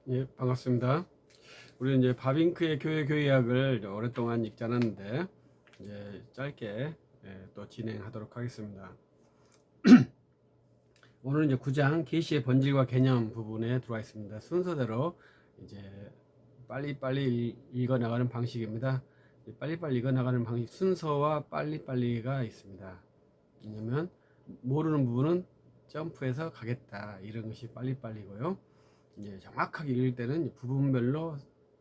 예, 반갑습니다. 우리는 이제 바빙크의 교회 교의학을 오랫동안 읽지 않았는데 이제 짧게 또 진행하도록 하겠습니다. 오늘은 이제 9장 계시의 본질과 개념 부분에 들어와 있습니다. 순서대로 이제 빨리빨리 읽어 나가는 방식입니다. 빨리빨리 읽어 나가는 방식 순서와 빨리빨리가 있습니다. 왜냐면 모르는 부분은 점프해서 가겠다 이런 것이 빨리빨리고요. 이제 정확하게 읽을 때는 부분별로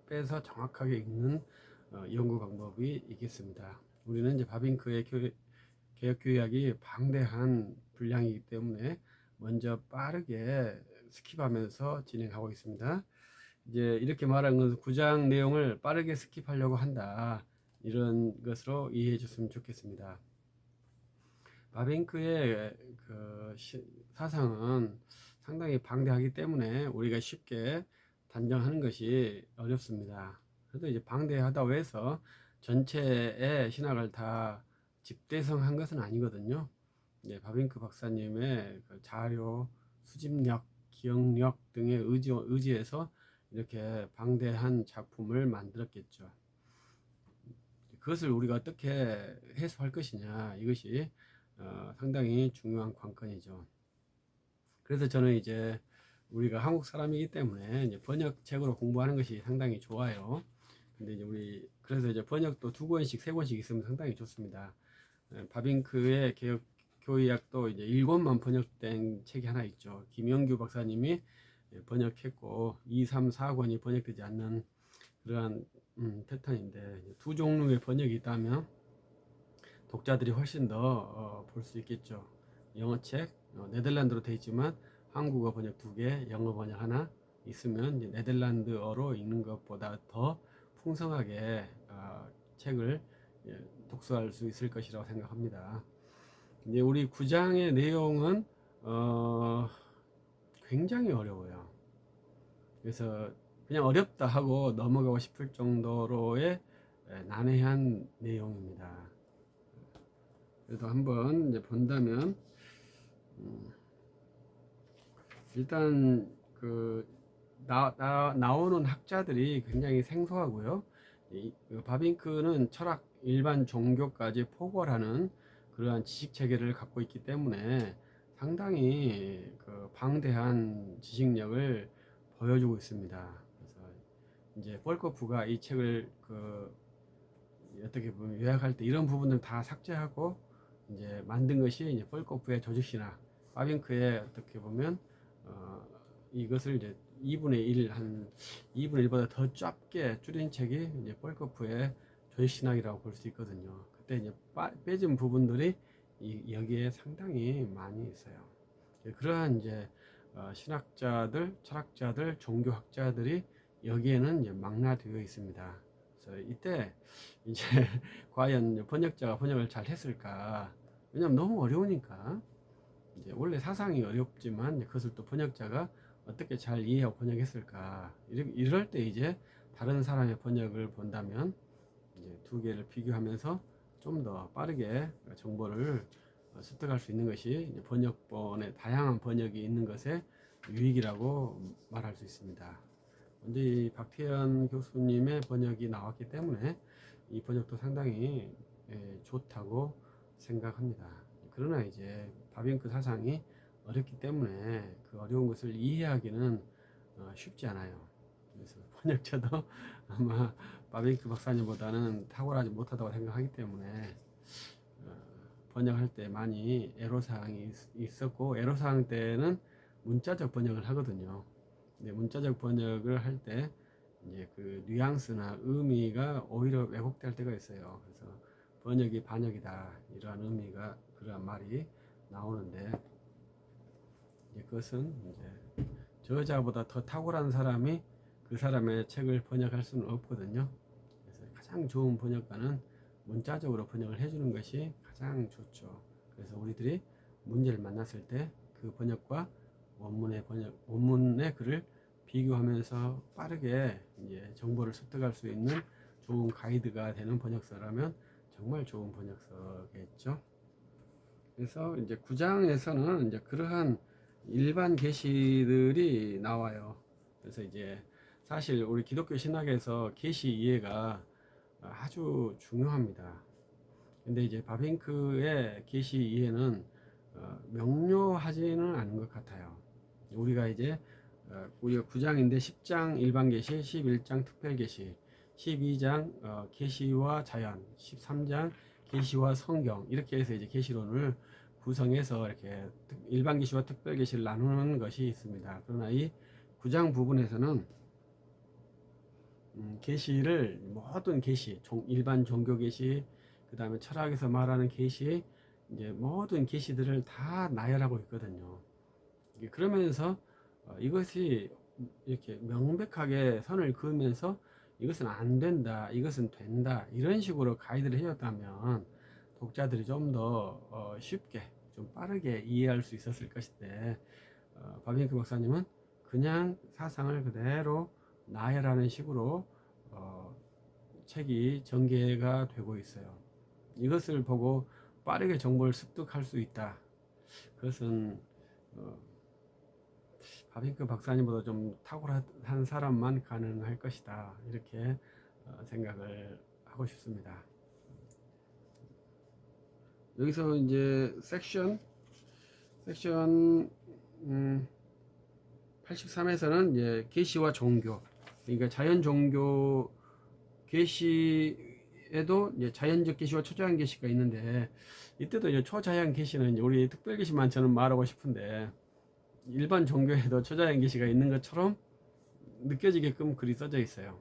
빼서 정확하게 읽는 연구 방법이 있겠습니다. 우리는 이제 바빙크의 개혁 교약이 방대한 분량이기 때문에 먼저 빠르게 스킵하면서 진행하고 있습니다. 이제 이렇게 말한 것은 9장 내용을 빠르게 스킵하려고 한다. 이런 것으로 이해해 줬으면 좋겠습니다. 바빙크의 사상은 상당히 방대하기 때문에 우리가 쉽게 단정하는 것이 어렵습니다. 그래도 이제 방대하다고 해서 전체의 신학을 다 집대성한 것은 아니거든요. 이제 바빙크 박사님의 자료, 수집력, 기억력 등의 의지에서 이렇게 방대한 작품을 만들었겠죠. 그것을 우리가 어떻게 해소할 것이냐, 이것이 상당히 중요한 관건이죠. 그래서 저는 이제 우리가 한국 사람이기 때문에 이제 번역책으로 공부하는 것이 상당히 좋아요. 근데 이제 그래서 이제 번역도 2권씩, 3권씩 있으면 상당히 좋습니다. 바빙크의 개혁 교의학도 이제 7권만 번역된 책이 하나 있죠. 김영규 박사님이 번역했고 2, 3, 4권이 번역되지 않는 그러한 패턴인데, 두 종류의 번역이 있다면 독자들이 훨씬 더 볼 수 있겠죠. 영어책 네덜란드로 되어 있지만 한국어 번역 2개, 영어 번역 하나 있으면 이제 네덜란드어로 읽는 것보다 더 풍성하게 책을 독서할 수 있을 것이라고 생각합니다. 이제 우리 9장의 내용은 굉장히 어려워요. 그래서 그냥 어렵다 하고 넘어가고 싶을 정도로의 난해한 내용입니다. 그래도 한번 이제 본다면 일단 나오는 학자들이 굉장히 생소하고요. 바빙크는 철학, 일반 종교까지 포괄하는 그러한 지식 체계를 갖고 있기 때문에 상당히 방대한 지식력을 보여주고 있습니다. 그래서 이제 볼코프가 이 책을 어떻게 보면 요약할 때 이런 부분들 다 삭제하고 이제 만든 것이 이제 볼코프의 조직신학, 바빙크의 어떻게 보면 이것을 이제 2분의 1, 한 2분의 1보다 더 짧게 줄인 책이 이제 볼코프의 조직신학이라고 볼 수 있거든요. 그때 이제 빼진 부분들이 여기에 상당히 많이 있어요. 그러한 이제 신학자들, 철학자들, 종교학자들이 여기에는 이제 망라되어 있습니다. 그래서 이때 이제 과연 번역자가 번역을 잘 했을까? 왜냐면 너무 어려우니까. 이제 원래 사상이 어렵지만 그것을 또 번역자가 어떻게 잘 이해하고 번역했을까? 이럴 때 이제 다른 사람의 번역을 본다면 이제 두 개를 비교하면서 좀 더 빠르게 정보를 습득할 수 있는 것이 이제 번역본의 다양한 번역이 있는 것의 유익이라고 말할 수 있습니다. 먼저 이 박태현 교수님의 번역이 나왔기 때문에 이 번역도 상당히 좋다고 생각합니다. 그러나 이제 바빙크 사상이 어렵기 때문에 그 어려운 것을 이해하기는 쉽지 않아요. 그래서 번역자도 아마 바빙크 박사님보다는 탁월하지 못하다고 생각하기 때문에 번역할 때 많이 애로사항이 있었고, 애로사항 때는 문자적 번역을 하거든요. 근데 문자적 번역을 할 때 이제 그 뉘앙스나 의미가 오히려 왜곡될 때가 있어요. 그래서 번역이 반역이다, 이러한 의미가, 그러한 말이 나오는데, 이제 그것은 이제 저자보다 더 탁월한 사람이 그 사람의 책을 번역할 수는 없거든요. 그래서 가장 좋은 번역가는 문자적으로 번역을 해주는 것이 가장 좋죠. 그래서 우리들이 문제를 만났을 때 그 번역과 원문의 글을 비교하면서 빠르게 이제 정보를 습득할 수 있는 좋은 가이드가 되는 번역서라면 정말 좋은 번역서겠죠. 그래서 이제 9장에서는 이제 그러한 일반 계시들이 나와요. 그래서 이제 사실 우리 기독교 신학에서 계시 이해가 아주 중요합니다. 근데 이제 바빙크의 계시 이해는 명료하지는 않은 것 같아요. 우리가 이제 우리가 9장인데 10장 일반 계시, 11장 특별 계시, 12장 계시와 자연, 13장 계시와 성경 이렇게 해서 이제 계시론을 구성해서 이렇게 일반 계시와 특별 계시를 나누는 것이 있습니다. 그러나 이 9장 부분에서는 계시를 모든 계시, 일반 종교 계시, 그 다음에 철학에서 말하는 계시, 이제 모든 계시들을 다 나열하고 있거든요. 그러면서 이것이 이렇게 명백하게 선을 그으면서 이것은 안 된다, 이것은 된다, 이런 식으로 가이드를 해줬다면 독자들이 좀 더 쉽게, 좀 빠르게 이해할 수 있었을 것인데, 바빙크 박사님은 그냥 사상을 그대로 나열하는 식으로 책이 전개가 되고 있어요. 이것을 보고 빠르게 정보를 습득할 수 있다. 그것은 바빙크 박사님보다 좀 탁월한 사람만 가능할 것이다. 이렇게 생각을 하고 싶습니다. 여기서 이제 섹션 83에서는 이제 계시와 종교, 그러니까 자연 종교 계시에도 이제 자연적 계시와 초자연 계시가 있는데, 이때도 이제 초자연 계시는 우리 특별 계시만 저는 말하고 싶은데, 일반 종교에도 초자연 계시가 있는 것처럼 느껴지게끔 글이 써져 있어요.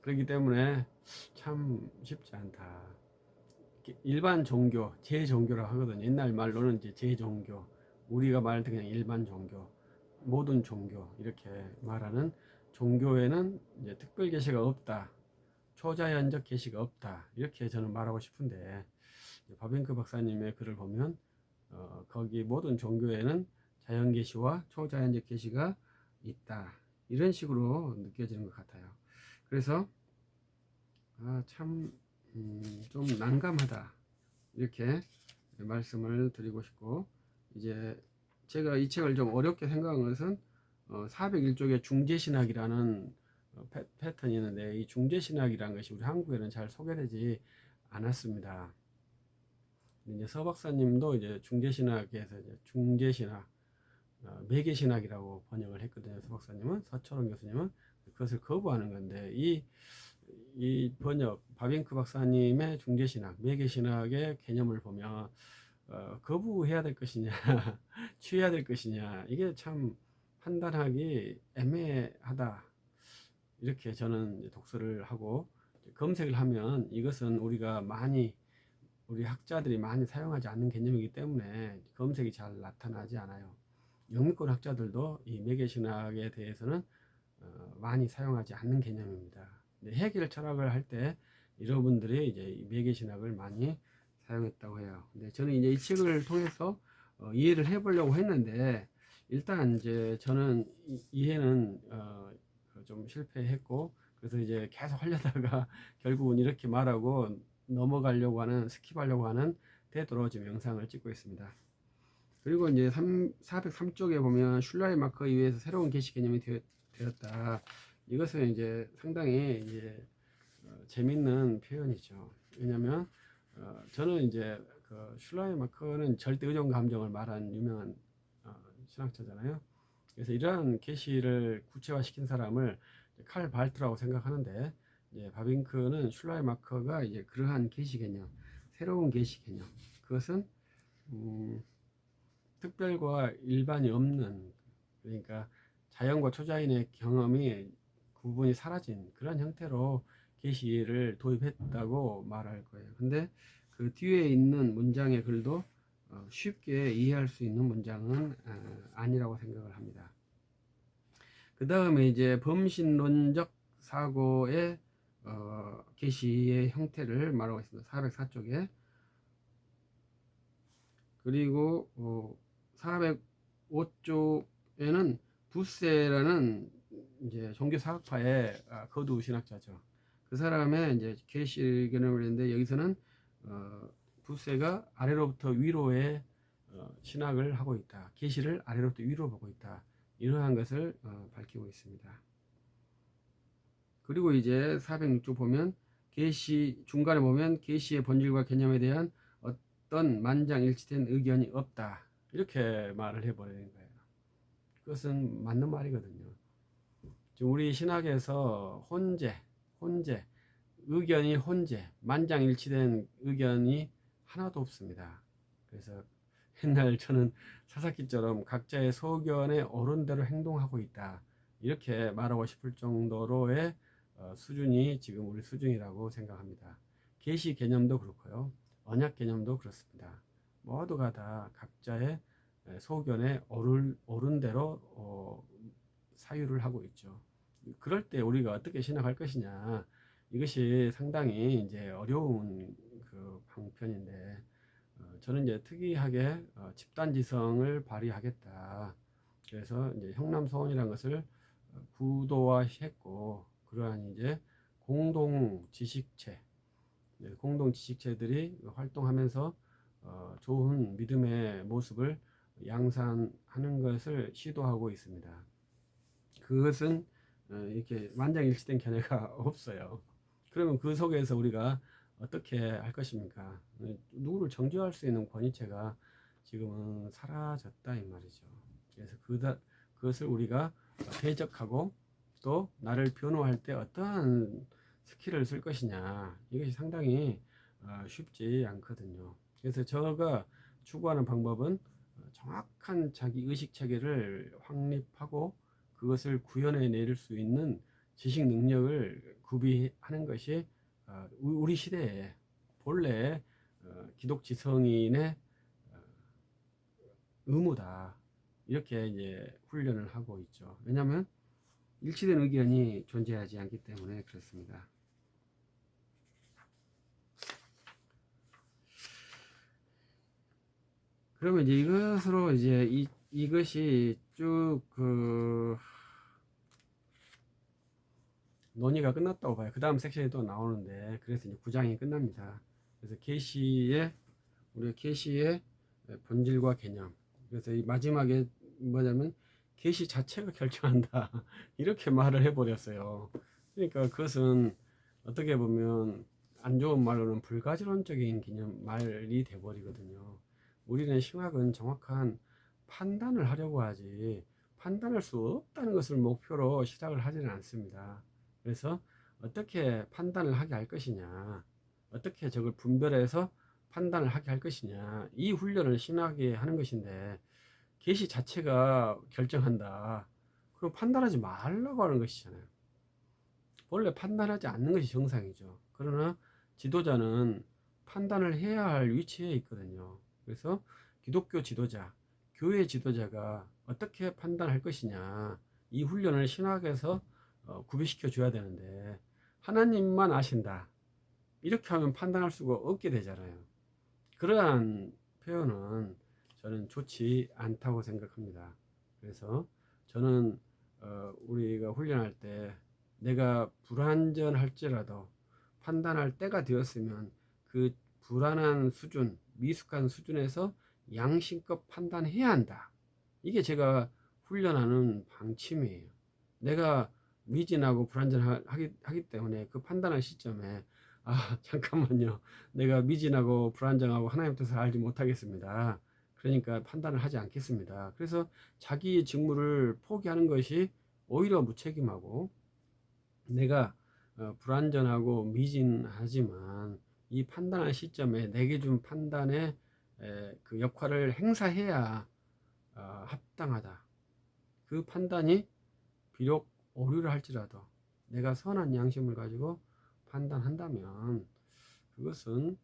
그렇기 때문에 참 쉽지 않다. 일반 종교, 제종교라고 하거든요. 옛날 말로는 이제 제종교, 우리가 말할 때 그냥 일반 종교, 모든 종교 이렇게 말하는 종교에는 이제 특별 계시가 없다, 초자연적 계시가 없다, 이렇게 저는 말하고 싶은데, 바빙크 박사님의 글을 보면 거기 모든 종교에는 자연 계시와 초자연적 계시가 있다, 이런 식으로 느껴지는 것 같아요. 그래서 참 좀 난감하다, 이렇게 말씀을 드리고 싶고, 이제 제가 이 책을 좀 어렵게 생각한 것은 401쪽에 중재신학이라는 패턴이 있는데, 이 중재신학이라는 것이 우리 한국에는 잘 소개되지 않았습니다. 이제 서 박사님도 이제 중재신학에서 이제 중재신학, 매개신학이라고 번역을 했거든요. 서 박사님은, 서철원 교수님은 그것을 거부하는 건데, 이 번역, 바빙크 박사님의 중재신학, 매개신학의 개념을 보면 거부해야 될 것이냐 취해야 될 것이냐, 이게 참 판단하기 애매하다, 이렇게 저는 독서를 하고 검색을 하면 이것은 우리 학자들이 많이 사용하지 않는 개념이기 때문에 검색이 잘 나타나지 않아요. 영미권 학자들도 이 매개신학에 대해서는 많이 사용하지 않는 개념입니다. 해결 철학을 할 때 여러분들이 이제 매개신학을 많이 사용했다고 해요. 근데 저는 이제 이 책을 통해서 이해를 해보려고 했는데, 일단 이제 저는 이해는 좀 실패했고, 그래서 이제 계속 하려다가 결국은 이렇게 말하고 넘어가려고 하는, 스킵하려고 하는 태도로 지금 영상을 찍고 있습니다. 그리고 이제 403쪽에 보면 슐라이마커에 의해서 새로운 계시 개념이 되었다. 이것은 이제 상당히 이제 재밌는 표현이죠. 왜냐하면 저는 이제 그 슐라이마커는 절대 의존 감정을 말한 유명한 신학자잖아요. 그래서 이러한 계시를 구체화시킨 사람을 칼 발트라고 생각하는데, 이제 바빙크는 슐라이마커가 이제 그러한 계시 개념, 새로운 계시 개념, 그것은 특별과 일반이 없는, 그러니까 자연과 초자연의 경험이 구분이 사라진 그런 형태로 계시를 도입했다고 말할 거예요. 근데 그 뒤에 있는 문장의 글도 쉽게 이해할 수 있는 문장은 아니라고 생각을 합니다. 그 다음에 이제 범신론적 사고의 계시의 형태를 말하고 있습니다. 404쪽에. 그리고 405쪽에는 부세라는 이제 종교 사학파의 거두 신학자죠. 그 사람의 이제 계시 개념을 했는데, 여기서는 부세가 아래로부터 위로의 신학을 하고 있다, 계시를 아래로부터 위로 보고 있다, 이러한 것을 밝히고 있습니다. 그리고 이제 406조 보면 계시 중간에 보면 계시의 본질과 개념에 대한 어떤 만장일치된 의견이 없다. 이렇게 말을 해버리는 거예요. 그것은 맞는 말이거든요. 지금 우리 신학에서 혼재, 의견이 혼재, 만장일치된 의견이 하나도 없습니다. 그래서 옛날 저는 사사기처럼 각자의 소견에 옳은 대로 행동하고 있다. 이렇게 말하고 싶을 정도로의 수준이 지금 우리 수준이라고 생각합니다. 계시 개념도 그렇고요. 언약 개념도 그렇습니다. 모두가 다 각자의 소견에 옳은 대로 사유를 하고 있죠. 그럴 때 우리가 어떻게 신학할 것이냐, 이것이 상당히 이제 어려운 그 방편인데, 저는 이제 특이하게 집단지성을 발휘하겠다. 그래서 이제 형남소원이라는 것을 구도화했고, 그러한 이제 공동 지식체, 공동 지식체들이 활동하면서 좋은 믿음의 모습을 양산하는 것을 시도하고 있습니다. 그것은 이렇게 만장일치된 견해가 없어요. 그러면 그 속에서 우리가 어떻게 할 것입니까? 누구를 정죄할 수 있는 권위체가 지금은 사라졌다 이 말이죠. 그래서 그것을 우리가 배적하고 또 나를 변호할 때 어떠한 스킬을 쓸 것이냐, 이것이 상당히 쉽지 않거든요. 그래서 저가 추구하는 방법은 정확한 자기 의식 체계를 확립하고 그것을 구현해 낼 수 있는 지식 능력을 구비하는 것이 우리 시대에 본래 기독지성인의 의무다. 이렇게 이제 훈련을 하고 있죠. 왜냐하면 일치된 의견이 존재하지 않기 때문에 그렇습니다. 그러면 이제 이것으로 이제 이것이 쭉 그 논의가 끝났다고 봐요. 그 다음 섹션이 또 나오는데, 그래서 이제 9장이 끝납니다. 그래서 우리가 계시의 본질과 개념. 그래서 이 마지막에 뭐냐면 계시 자체가 결정한다. 이렇게 말을 해버렸어요. 그러니까 그것은 어떻게 보면 안 좋은 말로는 불가지론적인 개념 말이 돼버리거든요. 우리는 신학은 정확한 판단을 하려고 하지 판단할 수 없다는 것을 목표로 시작을 하지는 않습니다. 그래서 어떻게 판단을 하게 할 것이냐, 어떻게 저걸 분별해서 판단을 하게 할 것이냐, 이 훈련을 신학이 하는 것인데, 계시 자체가 결정한다. 그럼 판단하지 말라고 하는 것이잖아요. 원래 판단하지 않는 것이 정상이죠. 그러나 지도자는 판단을 해야 할 위치에 있거든요. 그래서 기독교 지도자, 교회 지도자가 어떻게 판단할 것이냐, 이 훈련을 신학에서 구비시켜 줘야 되는데, 하나님만 아신다, 이렇게 하면 판단할 수가 없게 되잖아요. 그러한 표현은 저는 좋지 않다고 생각합니다. 그래서 저는 우리가 훈련할 때 내가 불완전할지라도 판단할 때가 되었으면 그 불안한 수준, 미숙한 수준에서 양심껏 판단해야 한다. 이게 제가 훈련하는 방침이에요. 내가 미진하고 불안전하기 때문에 그 판단할 시점에 잠깐만요. 내가 미진하고 불안정하고 하나님 뜻을 알지 못하겠습니다. 그러니까 판단을 하지 않겠습니다. 그래서 자기의 직무를 포기하는 것이 오히려 무책임하고, 내가 불완전하고 미진하지만 이 판단할 시점에 내게 준 판단의 그 역할을 행사해야 합당하다. 그 판단이 비록 오류를 할지라도 내가 선한 양심을 가지고 판단한다면 그것은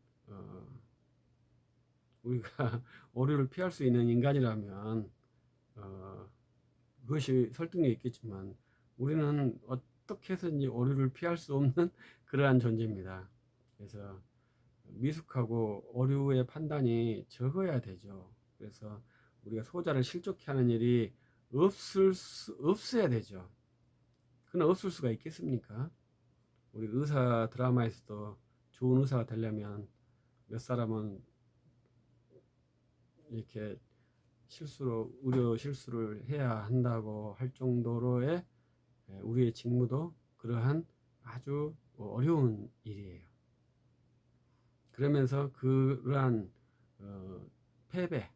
우리가 오류를 피할 수 있는 인간이라면 그것이 설득력이 있겠지만, 우리는 어떻게 해서든지 오류를 피할 수 없는 그러한 존재입니다. 그래서 미숙하고 오류의 판단이 적어야 되죠. 그래서 우리가 소자를 실족케 하는 일이 없어야 되죠. 그는 없을 수가 있겠습니까? 우리 의사 드라마에서도 좋은 의사가 되려면 몇 사람은 이렇게 의료 실수를 해야 한다고 할 정도로의 우리의 직무도 그러한 아주 어려운 일이에요. 그러면서 그러한 패배,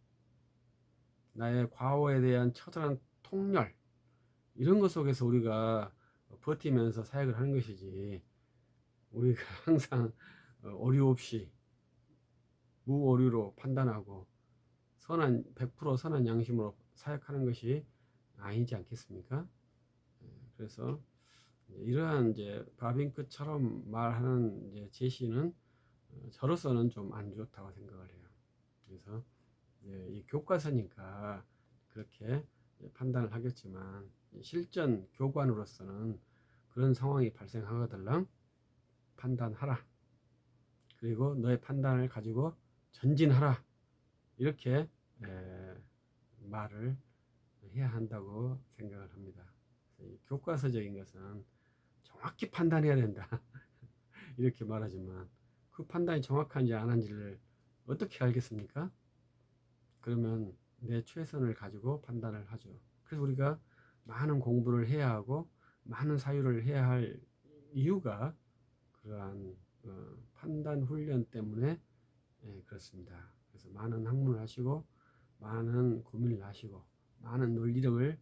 나의 과거에 대한 처절한 통렬, 이런 것 속에서 우리가 버티면서 사역을 하는 것이지, 우리가 항상 오류 없이 무오류로 판단하고 100% 선한 양심으로 사역하는 것이 아니지 않겠습니까? 그래서 이러한 이제 바빙크처럼 말하는 이제 제시는 저로서는 좀 안 좋다고 생각을 해요. 그래서 이 교과서니까 그렇게 판단을 하겠지만, 실전 교관으로서는 그런 상황이 발생하거들랑 판단하라. 그리고 너의 판단을 가지고 전진하라. 이렇게 말을 해야 한다고 생각을 합니다. 교과서적인 것은 정확히 판단해야 된다. 이렇게 말하지만 그 판단이 정확한지 안 한지를 어떻게 알겠습니까? 그러면 내 최선을 가지고 판단을 하죠. 그래서 우리가 많은 공부를 해야 하고 많은 사유를 해야 할 이유가 그러한 판단 훈련 때문에 그렇습니다. 그래서 많은 학문을 하시고 많은 고민을 하시고 많은 논리력을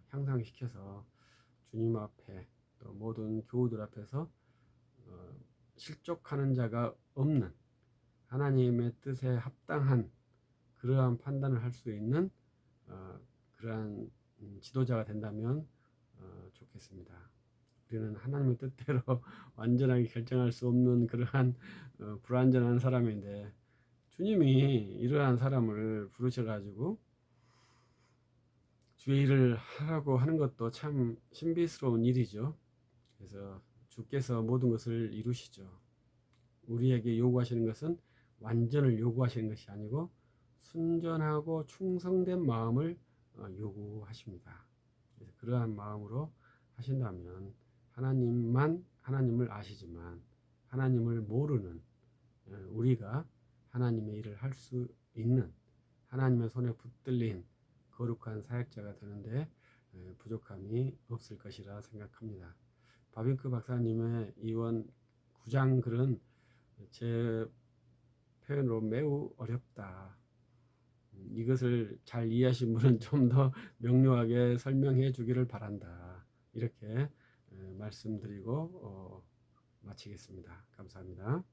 향상시켜서 주님 앞에 또 모든 교우들 앞에서 실족하는 자가 없는 하나님의 뜻에 합당한 그러한 판단을 할 수 있는 그러한 지도자가 된다면 좋겠습니다. 우리는 하나님의 뜻대로 완전하게 결정할 수 없는 그러한 불완전한 사람인데, 주님이 이러한 사람을 부르셔가지고 주의 일을 하라고 하는 것도 참 신비스러운 일이죠. 그래서 주께서 모든 것을 이루시죠. 우리에게 요구하시는 것은 완전을 요구하시는 것이 아니고 순전하고 충성된 마음을 요구하십니다. 그래서 그러한 마음으로 하신다면 하나님만 하나님을 아시지만 하나님을 모르는 우리가 하나님의 일을 할 수 있는, 하나님의 손에 붙들린 거룩한 사역자가 되는데 부족함이 없을 것이라 생각합니다. 바빙크 박사님의 이원 9장 글은 제 표현으로 매우 어렵다. 이것을 잘 이해하신 분은 좀 더 명료하게 설명해 주기를 바란다. 이렇게 말씀드리고 마치겠습니다. 감사합니다.